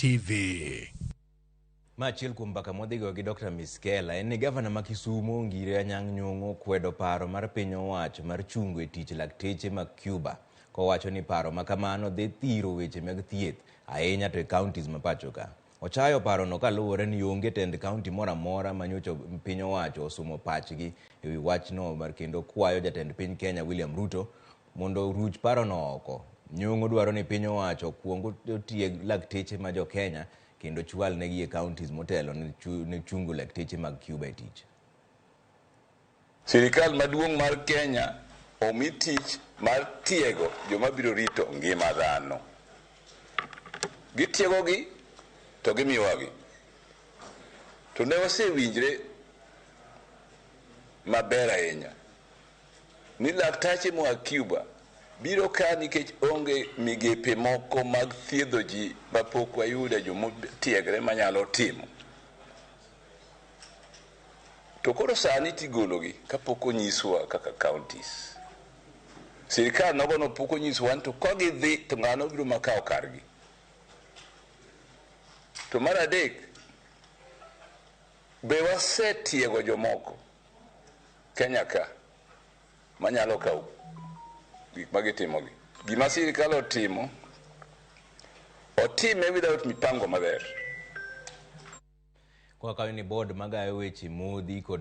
TV. Machiel kuom mbaka modhigo gi Dr. Miskela en ni Gavana ma Kisumu Anyang Nyong'o kwedo paro mar piny owacho mar chungo e tich lakteche mag Cuba, kowacho ni paro makamano dhi thiro weche mag thieth ahinya to e counties ma pacho ka. Ochayo paro no kaluwore ni onge tend county mora mora manyocho piny owacho osumo pachgi e wi wachno mar kendo kwayo jatend piny Kenya William Ruto mondo ruch paro no oko. Nyong'o dwaro ni piny owacho kuongo tieg lakteche ma jo Kenya kendo chwal negi e counties motelo ne chungo lakteche mag Cuba e tich. Sirikal maduong' mar Kenya omi tich mar tiego joma biro rito ngima dhano. Gitiegogi to gimiyogi. To ne wasewinjre maber ahinya ni laktache moa Cuba biro ka nikech onge migepe moko mag thiedho ji mapok wayudo joma tiegre manyalo timo. To koro sani tigologi kapok onyiswa kaka counties. Sirikal nogono pok onyiswa to ka gidhi to ng'ano biro makawo kargi. To mar adek, be wasetiego jomoko Kenya ka manyalo kawo gik magitimogi. Gima sirikal otimo, otime without mipango maber. Kwa kayo ni board magayo weche modhi kod